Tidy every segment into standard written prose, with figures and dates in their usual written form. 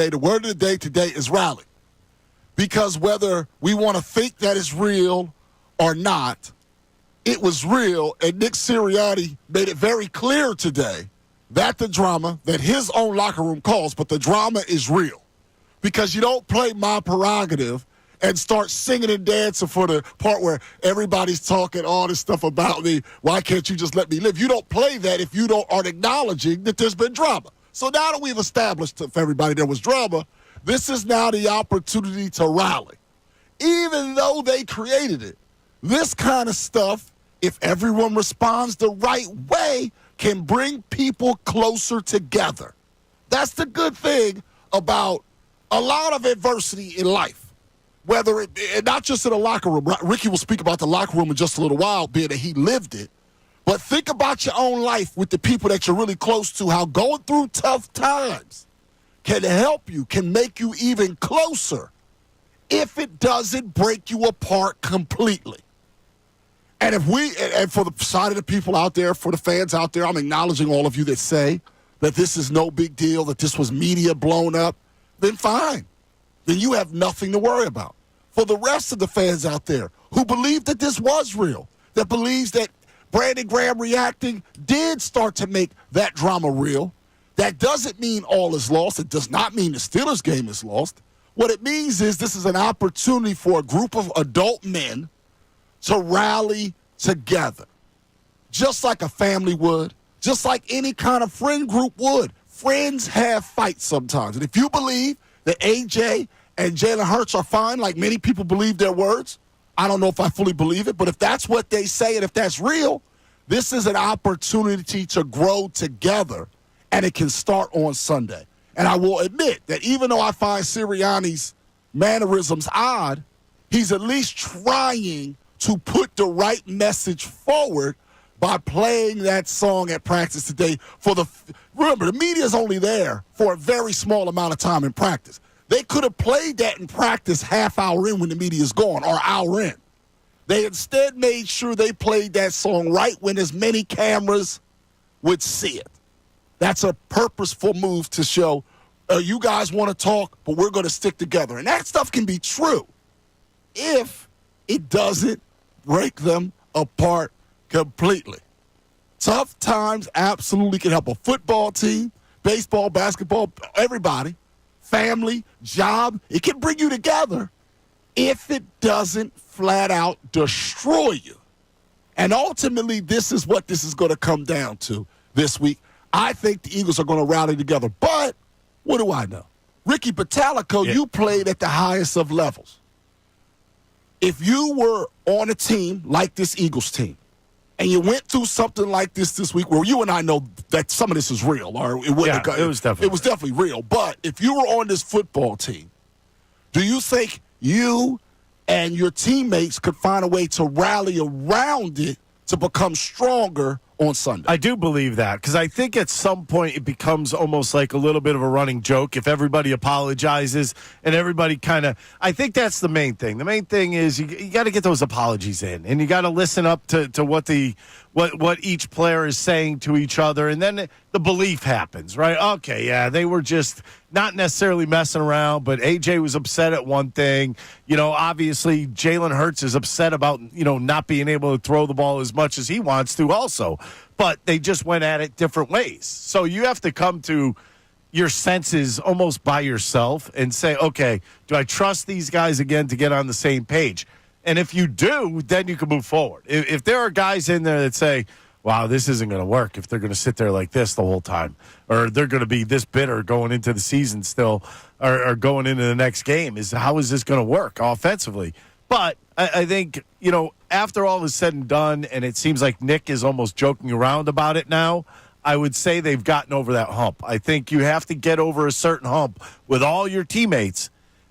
The word of the day today is rally. Because whether we want to think that it's real or not, it was real, and Nick Sirianni made it very clear today that the drama, that his own locker room calls, but the drama is real. Because you don't play my prerogative and start singing and dancing for the part where everybody's talking all this stuff about me. Why can't you just let me live? You don't play that if you aren't acknowledging that there's been drama. So now that we've established for everybody there was drama, this is now the opportunity to rally. Even though they created it, this kind of stuff, if everyone responds the right way, can bring people closer together. That's the good thing about a lot of adversity in life. Whether it, not just in a locker room. Ricky will speak about the locker room in just a little while, being that he lived it. But think about your own life with the people that you're really close to, how going through tough times can help you, can make you even closer if it doesn't break you apart completely. And and for the side of the people out there, for the fans out there, I'm acknowledging all of you that say that this is no big deal, that this was media blown up, then fine. Then you have nothing to worry about. For the rest of the fans out there who believe that this was real, that believes that Brandon Graham reacting did start to make that drama real, that doesn't mean all is lost. It does not mean the Steelers game is lost. What it means is this is an opportunity for a group of adult men to rally together, just like a family would, just like any kind of friend group would. Friends have fights sometimes. And if you believe that A.J. and Jalen Hurts are fine, like many people believe their words, I don't know if I fully believe it, but if that's what they say and if that's real, this is an opportunity to grow together, and it can start on Sunday. And I will admit that even though I find Sirianni's mannerisms odd, he's at least trying to put the right message forward by playing that song at practice today. Remember, the media is only there for a very small amount of time in practice. They could have played that in practice half hour in when the media is gone, or hour in. They instead made sure they played that song right when as many cameras would see it. That's a purposeful move to show, you guys want to talk, but we're going to stick together. And that stuff can be true if it doesn't break them apart completely. Tough times absolutely can help a football team, baseball, basketball, everybody, family, job. It can bring you together if it doesn't flat out destroy you. And ultimately, this is what this is going to come down to this week. I think the Eagles are going to rally together. But what do I know? Ricky Batalico, You played at the highest of levels. If you were on a team like this Eagles team, and you went through something like this week, where you and I know that some of this is real, or it was definitely real. But if you were on this football team, do you think you and your teammates could find a way to rally around it to become stronger on Sunday? I do believe that, because I think at some point it becomes almost like a little bit of a running joke if everybody apologizes and everybody I think that's the main thing. The main thing is you got to get those apologies in, and you got to listen up to what each player is saying to each other, and then the belief happens, right? Okay, yeah, they were just not necessarily messing around, but AJ was upset at one thing. Obviously Jalen Hurts is upset about, not being able to throw the ball as much as he wants to also. But they just went at it different ways. So you have to come to your senses almost by yourself and say, okay, do I trust these guys again to get on the same page? And if you do, then you can move forward. If there are guys in there that say, wow, this isn't going to work if they're going to sit there like this the whole time, or they're going to be this bitter going into the season still, or going into the next game, how is this going to work offensively? But I think, after all is said and done, and it seems like Nick is almost joking around about it now, I would say they've gotten over that hump. I think you have to get over a certain hump with all your teammates,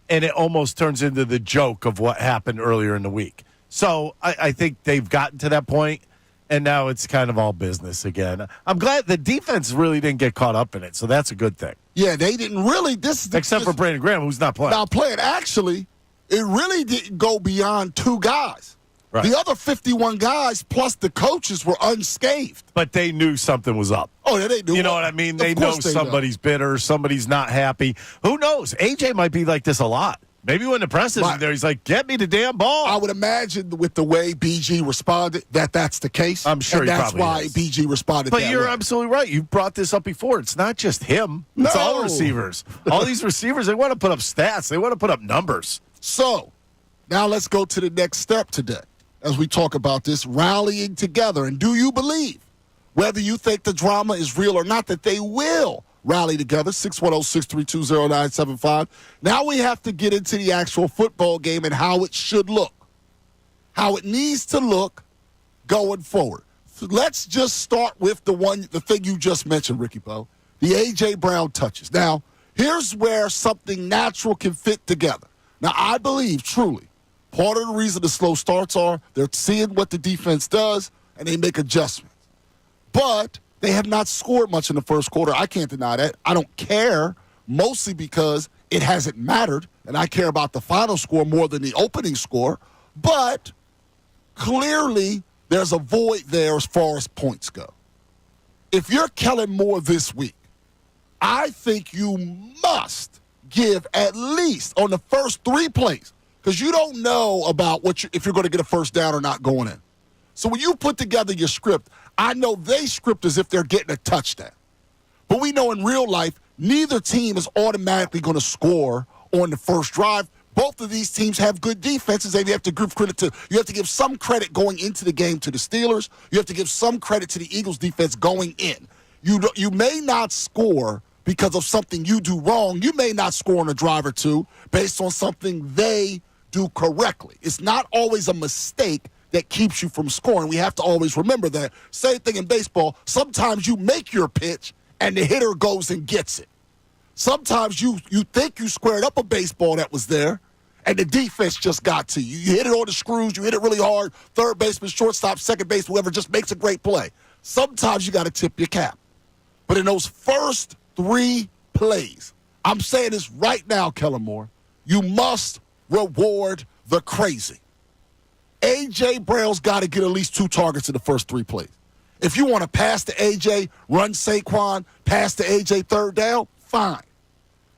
and it almost turns into the joke of what happened earlier in the week. So I think they've gotten to that point, and now it's kind of all business again. I'm glad the defense really didn't get caught up in it, so that's a good thing. Yeah, they didn't really. Except for Brandon Graham, who's not playing. Actually, it really didn't go beyond two guys. Right. The other 51 guys plus the coaches were unscathed. But they knew something was up. Oh, yeah, they knew. You know what I mean? They know somebody's bitter, somebody's not happy. Who knows? AJ might be like this a lot. Maybe when the press isn't there, he's like, get me the damn ball. I would imagine with the way BG responded that's the case. I'm sure and he that's probably why is. BG responded But that you're way. absolutely right. You've brought this up before. It's not just him. It's No. all receivers. All these receivers, they want to put up stats. They want to put up numbers. So, now let's go to the next step today as we talk about this rallying together. And do you believe, whether you think the drama is real or not, that they will rally together? 610-632-0975. Now we have to get into the actual football game and how it should look, how it needs to look going forward. So let's just start with the thing you just mentioned, Ricky Bo, the A.J. Brown touches. Now, here's where something natural can fit together. Now, I believe, truly, part of the reason the slow starts are they're seeing what the defense does, and they make adjustments. But they have not scored much in the first quarter. I can't deny that. I don't care, mostly because it hasn't mattered, and I care about the final score more than the opening score. But clearly, there's a void there as far as points go. If you're Kellen Moore this week, I think you must give at least on the first 3 plays, because you don't know about if you're going to get a first down or not going in. So when you put together your script, I know they script as if they're getting a touchdown. But we know in real life, neither team is automatically going to score on the first drive. Both of these teams have good defenses, and you have to give credit to. You have to give some credit going into the game to the Steelers. You have to give some credit to the Eagles' defense going in. You may not score because of something you do wrong. You may not score on a drive or two based on something they do correctly. It's not always a mistake that keeps you from scoring. We have to always remember that. Same thing in baseball. Sometimes you make your pitch and the hitter goes and gets it. Sometimes you think you squared up a baseball that was there and the defense just got to you. You hit it on the screws. You hit it really hard. Third baseman, shortstop, second base, whoever just makes a great play. Sometimes you got to tip your cap. But in those first 3 plays, I'm saying this right now, Kellen Moore, you must reward the crazy. A.J. Brown's got to get at least 2 targets in the first 3 plays. If you want to pass to A.J., run Saquon, pass to A.J. third down, fine.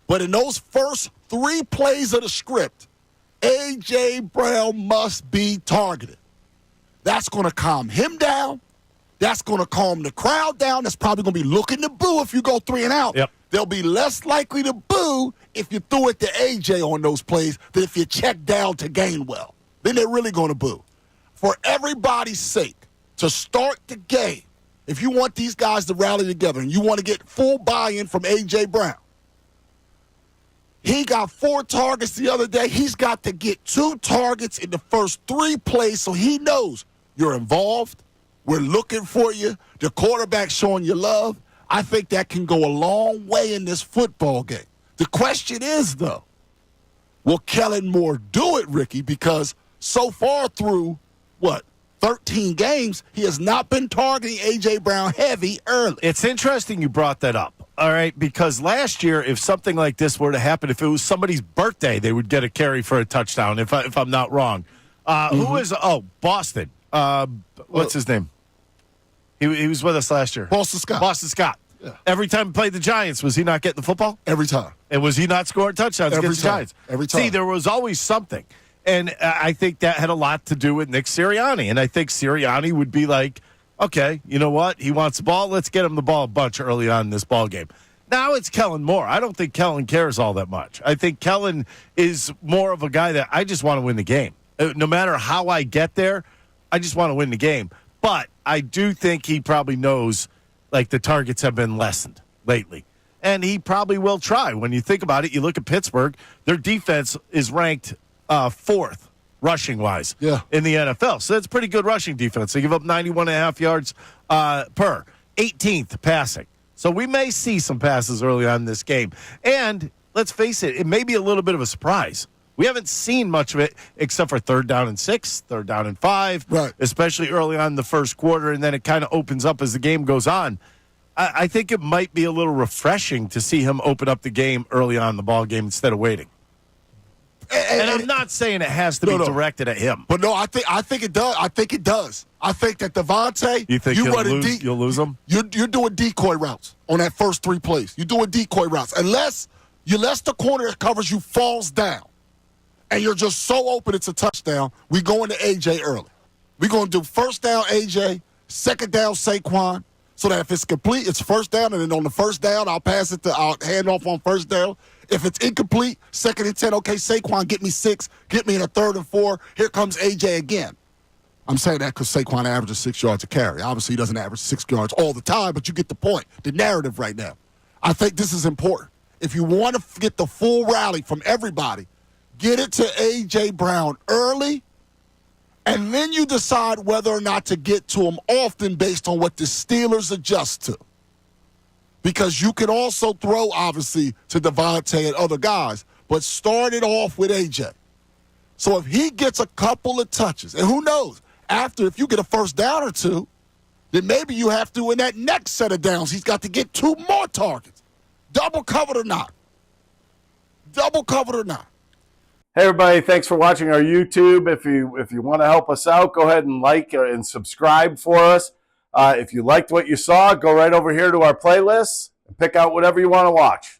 But in those first 3 plays of the script, A.J. Brown must be targeted. That's going to calm him down. That's going to calm the crowd down. That's probably going to be looking to boo if you go 3 and out. Yep. They'll be less likely to boo if you threw it to A.J. on those plays than if you check down to Gainwell. Then they're really going to boo. For everybody's sake, to start the game, if you want these guys to rally together and you want to get full buy-in from A.J. Brown, he got 4 targets the other day. He's got to get 2 targets in the first 3 plays so he knows you're involved. We're looking for you. The quarterback's showing you love. I think that can go a long way in this football game. The question is, though, will Kellen Moore do it, Ricky? Because so far through, 13 games, he has not been targeting A.J. Brown heavy early. It's interesting you brought that up, all right, because last year, if something like this were to happen, if it was somebody's birthday, they would get a carry for a touchdown, if I'm not wrong. Who is, Boston. What's his name? He was with us last year. Boston Scott. Boston Scott. Yeah. Every time he played the Giants, was he not getting the football? Every time. And was he not scoring touchdowns against the Giants? Every time. See, there was always something. And I think that had a lot to do with Nick Sirianni. And I think Sirianni would be like, okay, you know what? He wants the ball. Let's get him the ball a bunch early on in this ball game. Now it's Kellen Moore. I don't think Kellen cares all that much. I think Kellen is more of a guy that I just want to win the game. No matter how I get there, I just want to win the game. But I do think he probably knows, like, the targets have been lessened lately. And he probably will try. When you think about it, you look at Pittsburgh, their defense is ranked 4th rushing-wise in the NFL. So that's pretty good rushing defense. They give up 91.5 yards per. 18th passing. So we may see some passes early on in this game. And let's face it, it may be a little bit of a surprise. We haven't seen much of it except for 3rd down and 6, 3rd down and 5, right, especially early on in the first quarter, and then it kind of opens up as the game goes on. I think it might be a little refreshing to see him open up the game early on in the ball game instead of waiting. And I'm not saying it has to be directed at him. But no, I think it does. I think it does. I think that Devontae, You think you'll lose him? You're doing decoy routes on that first 3 plays. You're doing decoy routes. Unless the corner that covers you falls down and you're just so open it's a touchdown, we go into A.J. early. We're going to do first down A.J., second down Saquon, so that if it's complete, it's first down, and then on the first down, I'll hand off on first down. If it's incomplete, 2nd and 10, okay, Saquon, get me 6, get me in a 3rd and 4. Here comes A.J. again. I'm saying that because Saquon averages 6 yards a carry. Obviously, he doesn't average 6 yards all the time, but you get the point, the narrative right now. I think this is important. If you want to get the full rally from everybody, get it to A.J. Brown early, and then you decide whether or not to get to him often based on what the Steelers adjust to. Because you can also throw, obviously, to Devontae and other guys, but start it off with A.J. So if he gets a couple of touches, and who knows, if you get a first down or 2, then maybe you have to, in that next set of downs, he's got to get 2 more targets. Double covered or not. Double covered or not. Hey, everybody, thanks for watching our YouTube. If you want to help us out, go ahead and like and subscribe for us. If you liked what you saw, go right over here to our playlists and pick out whatever you want to watch.